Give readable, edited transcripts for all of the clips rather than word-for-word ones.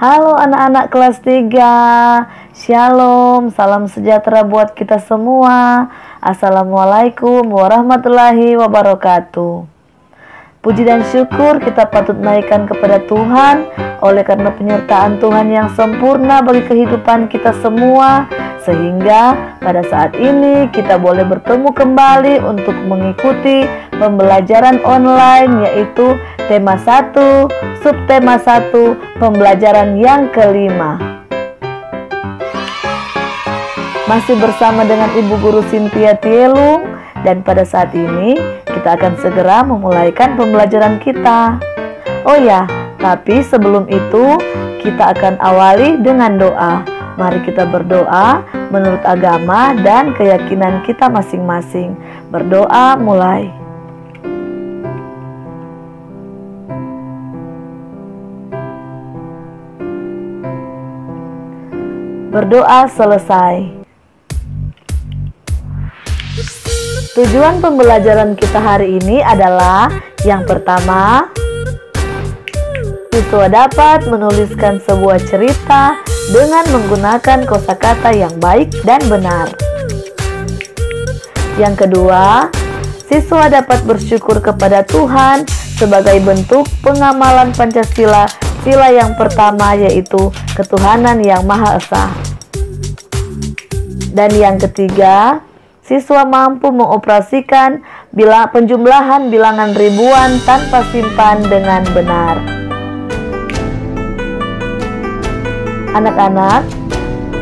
Halo anak-anak kelas 3, Shalom, salam sejahtera buat kita semua. Assalamualaikum warahmatullahi wabarakatuh. Puji dan syukur kita patut naikkan kepada Tuhan oleh karena penyertaan Tuhan yang sempurna bagi kehidupan kita semua, sehingga pada saat ini kita boleh bertemu kembali untuk mengikuti pembelajaran online, yaitu tema 1, subtema 1, pembelajaran yang kelima. Masih bersama dengan Ibu Guru Cynthia Tielung, dan pada saat ini kita akan segera memulaikan pembelajaran kita. Oh ya, tapi sebelum itu kita akan awali dengan doa. Mari kita berdoa menurut agama dan keyakinan kita masing-masing. Berdoa mulai. Berdoa selesai. Tujuan pembelajaran kita hari ini adalah yang pertama, siswa dapat menuliskan sebuah cerita dengan menggunakan kosakata yang baik dan benar. Yang kedua, siswa dapat bersyukur kepada Tuhan sebagai bentuk pengamalan Pancasila, sila yang pertama yaitu ketuhanan yang Maha Esa. Dan yang ketiga, siswa mampu mengoperasikan penjumlahan bilangan ribuan tanpa simpan dengan benar. Anak-anak,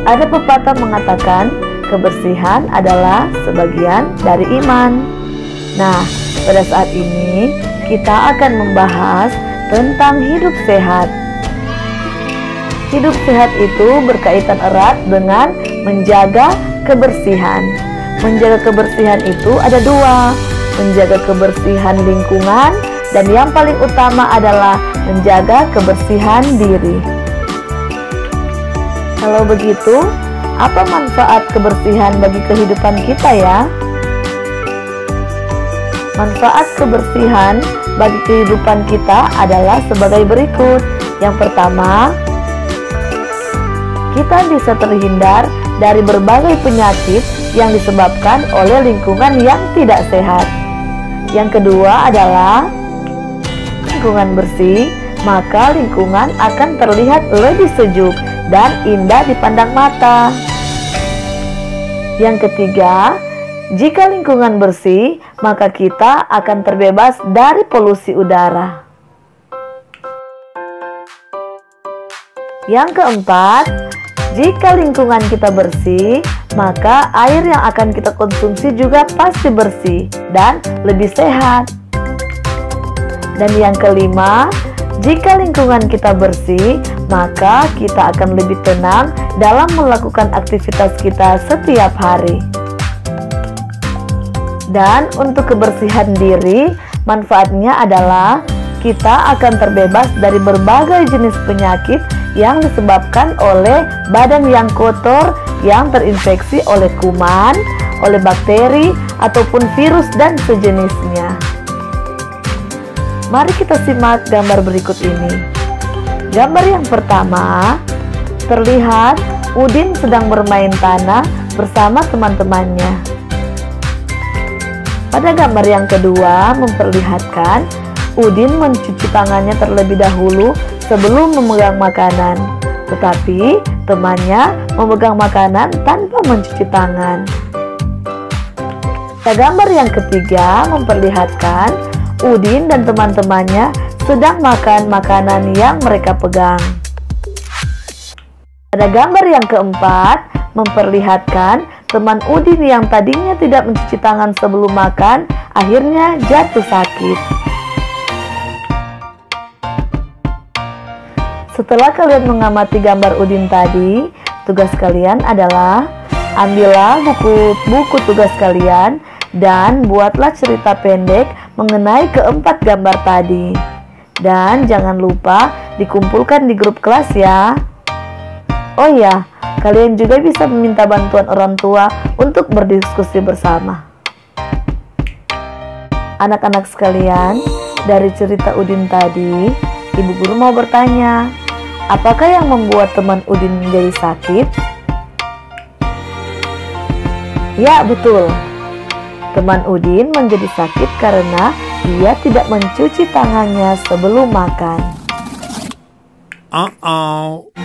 ada pepatah mengatakan kebersihan adalah sebagian dari iman. Nah, pada saat ini kita akan membahas tentang hidup sehat. Hidup sehat itu berkaitan erat dengan menjaga kebersihan. Menjaga kebersihan itu ada dua, menjaga kebersihan lingkungan, dan yang paling utama adalah menjaga kebersihan diri. Kalau begitu, apa manfaat kebersihan bagi kehidupan kita ya? Manfaat kebersihan bagi kehidupan kita adalah sebagai berikut. Yang pertama, kita bisa terhindar dari berbagai penyakit yang disebabkan oleh lingkungan yang tidak sehat. Yang kedua adalah lingkungan bersih, maka lingkungan akan terlihat lebih sejuk dan indah dipandang mata. Yang ketiga, jika lingkungan bersih, maka kita akan terbebas dari polusi udara. Yang keempat, jika lingkungan kita bersih, maka air yang akan kita konsumsi juga pasti bersih dan lebih sehat. Dan yang kelima, jika lingkungan kita bersih, maka kita akan lebih tenang dalam melakukan aktivitas kita setiap hari. Dan untuk kebersihan diri, manfaatnya adalah kita akan terbebas dari berbagai jenis penyakit yang disebabkan oleh badan yang kotor, yang terinfeksi oleh kuman, oleh bakteri, ataupun virus dan sejenisnya. Mari kita simak gambar berikut ini. Gambar yang pertama, terlihat Udin sedang bermain tanah bersama teman-temannya. Pada gambar yang kedua memperlihatkan Udin mencuci tangannya terlebih dahulu sebelum memegang makanan, tetapi temannya memegang makanan tanpa mencuci tangan. Pada gambar yang ketiga memperlihatkan Udin dan teman-temannya sedang makan makanan yang mereka pegang. Pada gambar yang keempat memperlihatkan teman Udin yang tadinya tidak mencuci tangan sebelum makan, akhirnya jatuh sakit. Setelah kalian mengamati gambar Udin tadi, tugas kalian adalah ambillah buku tugas kalian dan buatlah cerita pendek mengenai keempat gambar tadi. Dan jangan lupa dikumpulkan di grup kelas ya. Oh ya, kalian juga bisa meminta bantuan orang tua untuk berdiskusi bersama. Anak-anak sekalian, dari cerita Udin tadi, Ibu Guru mau bertanya, Apakah yang membuat teman Udin menjadi sakit? Ya, betul. Teman Udin menjadi sakit karena dia tidak mencuci tangannya sebelum makan.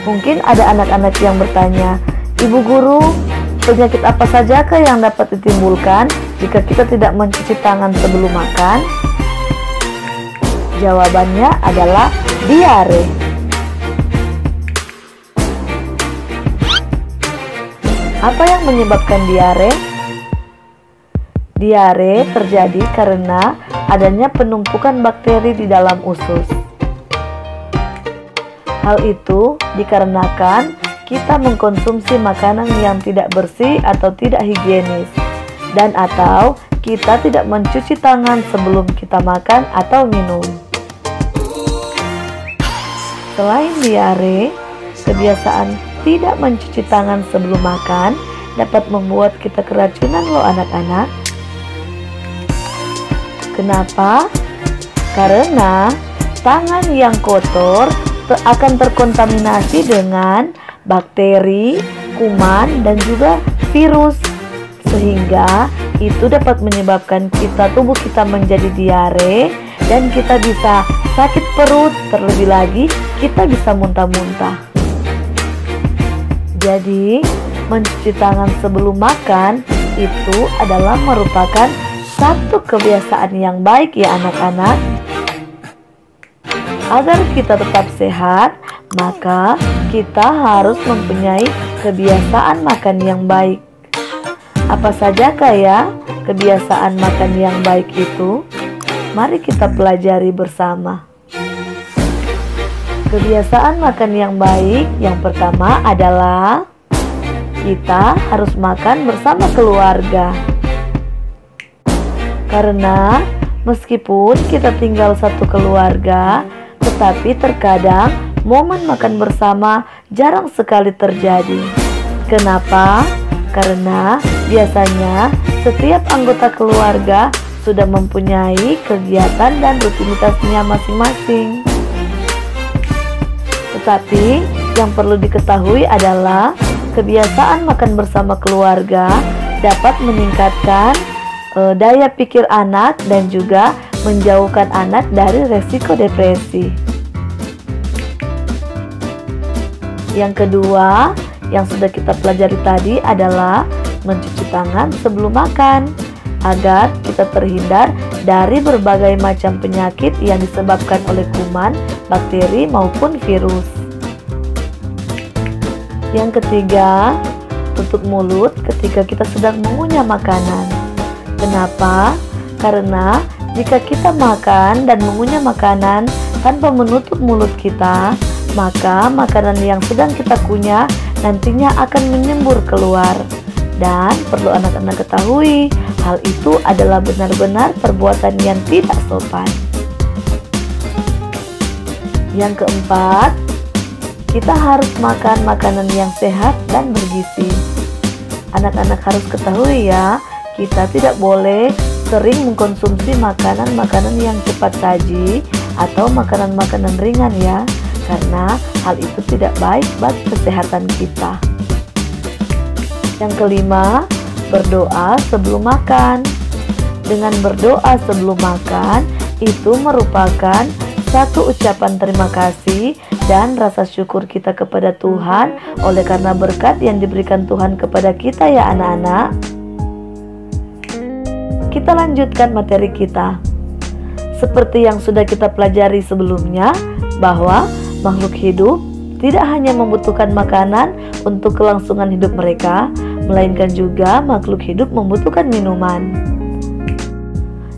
Mungkin ada anak-anak yang bertanya, Ibu Guru, penyakit apa sajakah yang dapat ditimbulkan jika kita tidak mencuci tangan sebelum makan? Jawabannya adalah diare. Apa yang menyebabkan diare? Diare terjadi karena adanya penumpukan bakteri di dalam usus. Hal itu dikarenakan kita mengkonsumsi makanan yang tidak bersih atau tidak higienis, dan atau kita tidak mencuci tangan sebelum kita makan atau minum. Selain diare, kebiasaan tidak mencuci tangan sebelum makan dapat membuat kita keracunan loh anak-anak. Kenapa? Karena tangan yang kotor akan terkontaminasi dengan bakteri, kuman, dan juga virus, sehingga itu dapat menyebabkan tubuh kita menjadi diare dan kita bisa sakit perut, terlebih lagi kita bisa muntah-muntah. Jadi, mencuci tangan sebelum makan itu adalah merupakan satu kebiasaan yang baik ya anak-anak. Agar kita tetap sehat, maka kita harus mempunyai kebiasaan makan yang baik. Apa sajakah ya kebiasaan makan yang baik itu? Mari kita pelajari bersama. Kebiasaan makan yang baik yang pertama adalah kita harus makan bersama keluarga. Karena meskipun kita tinggal satu keluarga, tetapi terkadang momen makan bersama jarang sekali terjadi. Kenapa? Karena biasanya setiap anggota keluarga sudah mempunyai kegiatan dan rutinitasnya masing-masing. Tetapi yang perlu diketahui adalah kebiasaan makan bersama keluarga dapat meningkatkan daya pikir anak dan juga menjauhkan anak dari resiko depresi. Yang kedua, yang sudah kita pelajari tadi adalah mencuci tangan sebelum makan agar kita terhindar dari berbagai macam penyakit yang disebabkan oleh kuman, bakteri maupun virus. Yang ketiga, tutup mulut ketika kita sedang mengunyah makanan. Kenapa? Karena jika kita makan dan mengunyah makanan tanpa menutup mulut kita, maka makanan yang sedang kita kunyah nantinya akan menyembur keluar. Dan perlu anak-anak ketahui, hal itu adalah benar-benar perbuatan yang tidak sopan. Yang keempat, kita harus makan makanan yang sehat dan bergizi. Anak-anak harus ketahui ya, kita tidak boleh sering mengkonsumsi makanan-makanan yang cepat saji atau makanan-makanan ringan ya, karena hal itu tidak baik bagi kesehatan kita. Yang kelima, berdoa sebelum makan. Dengan berdoa sebelum makan, itu merupakan satu ucapan terima kasih dan rasa syukur kita kepada Tuhan oleh karena berkat yang diberikan Tuhan kepada kita ya anak-anak. Kita lanjutkan materi kita. Seperti yang sudah kita pelajari sebelumnya, bahwa makhluk hidup tidak hanya membutuhkan makanan untuk kelangsungan hidup mereka, melainkan juga makhluk hidup membutuhkan minuman.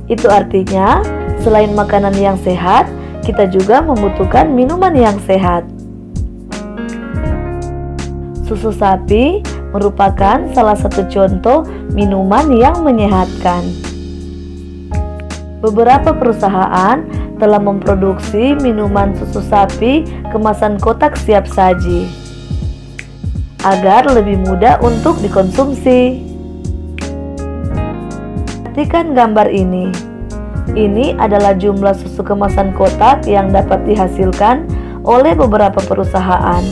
Itu artinya, selain makanan yang sehat, kita juga membutuhkan minuman yang sehat. Susu sapi merupakan salah satu contoh minuman yang menyehatkan. Beberapa perusahaan telah memproduksi minuman susu sapi kemasan kotak siap saji agar lebih mudah untuk dikonsumsi. Perhatikan gambar ini. Ini adalah jumlah susu kemasan kotak yang dapat dihasilkan oleh beberapa perusahaan.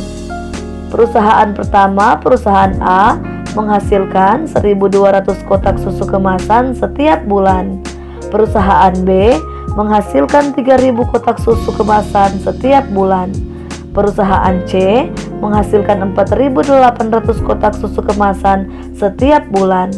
Perusahaan pertama, perusahaan A, menghasilkan 1.200 kotak susu kemasan setiap bulan. Perusahaan B menghasilkan 3.000 kotak susu kemasan setiap bulan. Perusahaan C menghasilkan 4.800 kotak susu kemasan setiap bulan.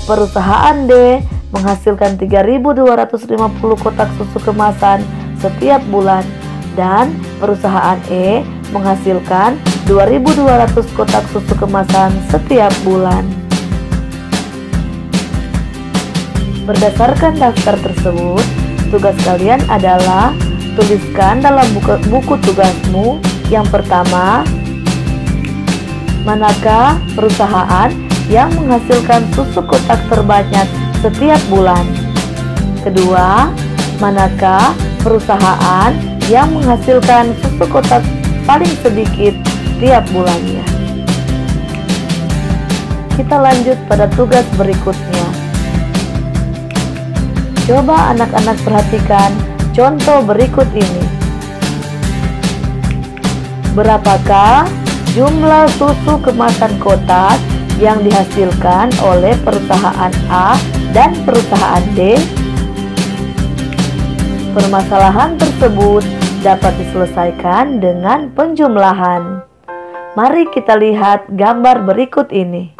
Perusahaan D menghasilkan 3.250 kotak susu kemasan setiap bulan. Dan perusahaan E menghasilkan 2.200 kotak susu kemasan setiap bulan. Berdasarkan daftar tersebut, tugas kalian adalah tuliskan dalam buku tugasmu yang pertama, manakah perusahaan yang menghasilkan susu kotak terbanyak setiap bulan? Kedua, manakah perusahaan yang menghasilkan susu kotak paling sedikit tiap bulannya? Kita lanjut pada tugas berikutnya. Coba anak-anak perhatikan contoh berikut ini. Berapakah jumlah susu kemasan kotak yang dihasilkan oleh perusahaan A dan perusahaan D? Permasalahan tersebut dapat diselesaikan dengan penjumlahan. Mari kita lihat gambar berikut ini.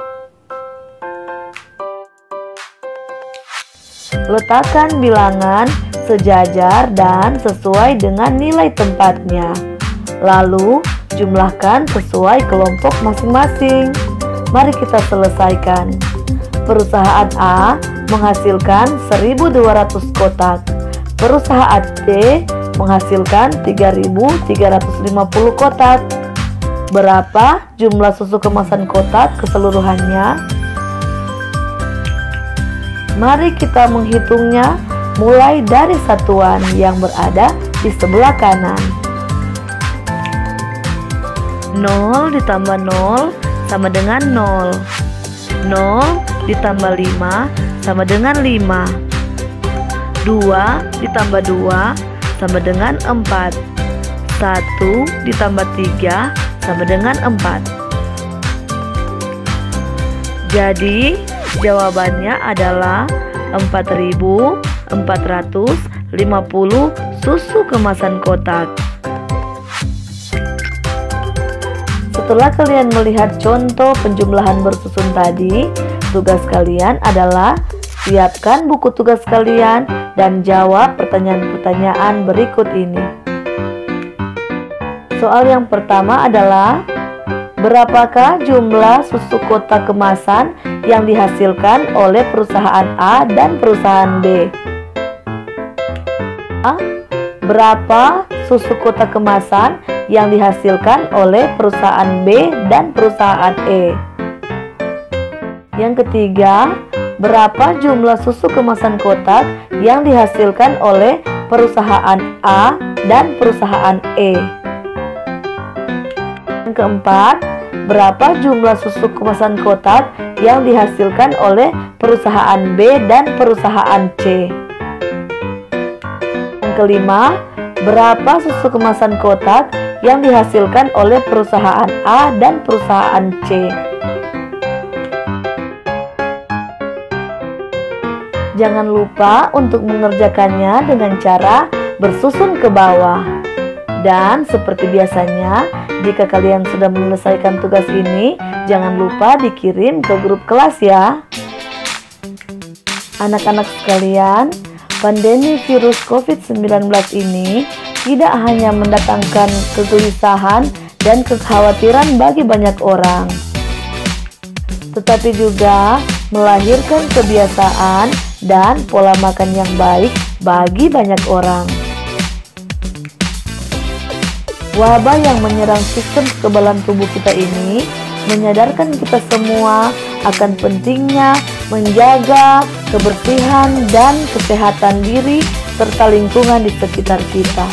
Letakkan bilangan sejajar dan sesuai dengan nilai tempatnya. Lalu jumlahkan sesuai kelompok masing-masing. Mari kita selesaikan. Perusahaan A menghasilkan 1.200 kotak. Perusahaan D menghasilkan 3.350 kotak. Berapa jumlah susu kemasan kotak keseluruhannya? Mari kita menghitungnya mulai dari satuan yang berada di sebelah kanan. 0 ditambah 0 sama dengan 0. 0 ditambah 5 sama dengan 5. 2 ditambah 2 sama dengan 4. 1 ditambah 3 sama dengan 4. Jadi jawabannya adalah 4.450 susu kemasan kotak. Setelah kalian melihat contoh penjumlahan bersusun tadi, tugas kalian adalah siapkan buku tugas kalian dan jawab pertanyaan-pertanyaan berikut ini. Soal yang pertama adalah, berapakah jumlah susu kotak kemasan yang dihasilkan oleh perusahaan A dan perusahaan B? Berapa susu kotak kemasan yang dihasilkan oleh perusahaan B dan perusahaan E? Yang ketiga, berapa jumlah susu kemasan kotak yang dihasilkan oleh perusahaan A dan perusahaan E? Yang keempat, berapa jumlah susu kemasan kotak yang dihasilkan oleh perusahaan B dan perusahaan C? Yang kelima, berapa susu kemasan kotak yang dihasilkan oleh perusahaan A dan perusahaan C? Jangan lupa untuk mengerjakannya dengan cara bersusun ke bawah. Dan seperti biasanya, jika kalian sudah menyelesaikan tugas ini, jangan lupa dikirim ke grup kelas ya. Anak-anak sekalian, pandemi virus COVID-19 ini tidak hanya mendatangkan kegelisahan dan kekhawatiran bagi banyak orang, tetapi juga melahirkan kebiasaan dan pola makan yang baik bagi banyak orang. Wabah yang menyerang sistem kekebalan tubuh kita ini menyadarkan kita semua akan pentingnya menjaga kebersihan dan kesehatan diri serta lingkungan di sekitar kita.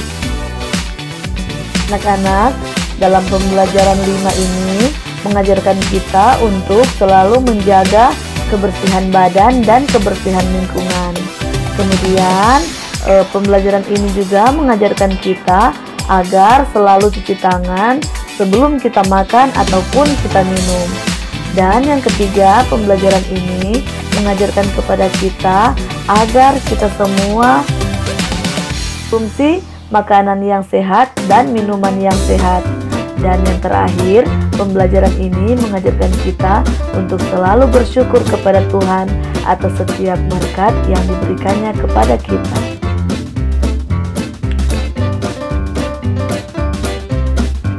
Anak-anak, dalam pembelajaran 5 ini mengajarkan kita untuk selalu menjaga kebersihan badan dan kebersihan lingkungan. Kemudian pembelajaran ini juga mengajarkan kita agar selalu cuci tangan sebelum kita makan ataupun kita minum. Dan yang ketiga, pembelajaran ini mengajarkan kepada kita agar kita semua konsumsi makanan yang sehat dan minuman yang sehat. Dan yang terakhir, pembelajaran ini mengajarkan kita untuk selalu bersyukur kepada Tuhan atas setiap berkat yang diberikannya kepada kita.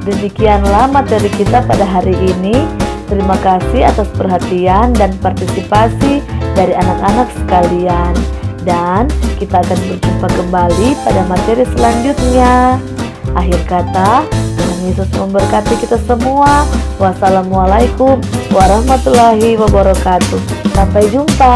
Demikianlah materi kita pada hari ini. Terima kasih atas perhatian dan partisipasi dari anak-anak sekalian. Dan kita akan berjumpa kembali pada materi selanjutnya. Akhir kata, Tuhan Yesus memberkati kita semua. Wassalamualaikum warahmatullahi wabarakatuh. Sampai jumpa.